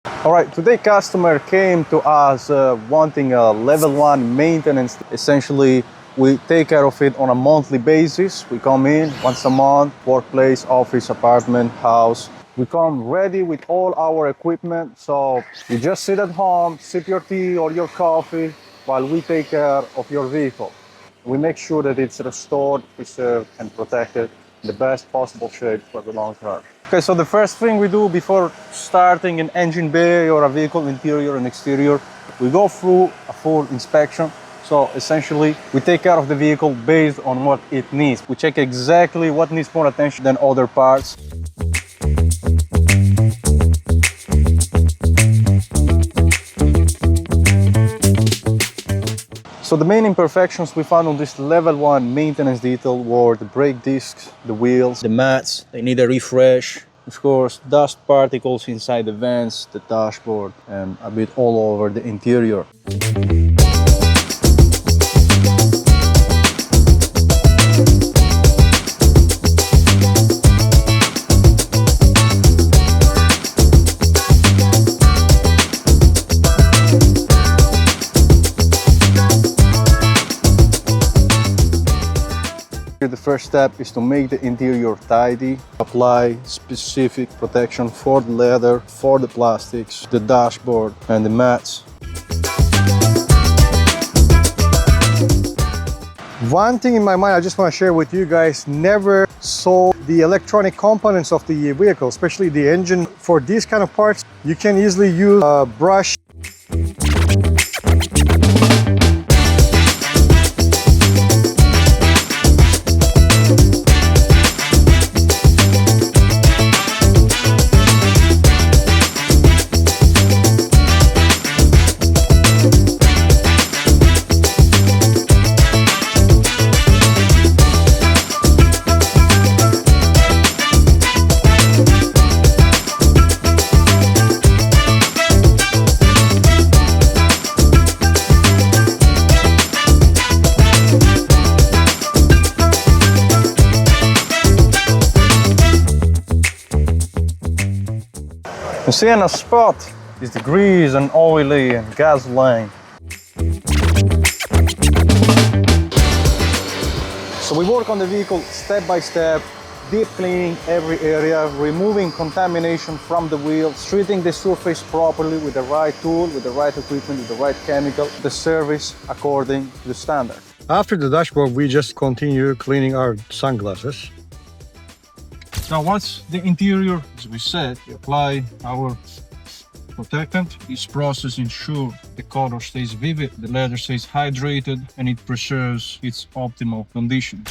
All right, today customer came to us wanting a level 1 maintenance. Essentially, we take care of it on a monthly basis. We come in once a month, workplace, office, apartment, house. We come ready with all our equipment. So you just sit at home, sip your tea or your coffee while we take care of your vehicle. We make sure that it's restored, preserved, and protected in the best possible shape for the long term. Okay, so the first thing we do before starting an engine bay or a vehicle interior and exterior, we go through a full inspection. So essentially, we take care of the vehicle based on what it needs. We check exactly what needs more attention than other parts. So the main imperfections we found on this level 1 maintenance detail were the brake discs, the wheels, the mats. They need a refresh. Of course, dust particles inside the vents, the dashboard, and a bit all over the interior. The first step is to make the interior tidy, apply specific protection for the leather, for the plastics, the dashboard and the mats. One thing in my mind I just want to share with you guys: never solve the electronic components of the vehicle, especially the engine. For these kind of parts, you can easily use a brush. You see in a spot is the grease and oily and gasoline. So we work on the vehicle step by step, deep cleaning every area, removing contamination from the wheels, treating the surface properly with the right tool, with the right equipment, with the right chemical, the service according to the standard. After the dashboard, we just continue cleaning our sunglasses. Now, once the interior is reset, we apply our protectant. This process ensures the color stays vivid, the leather stays hydrated, and it preserves its optimal condition.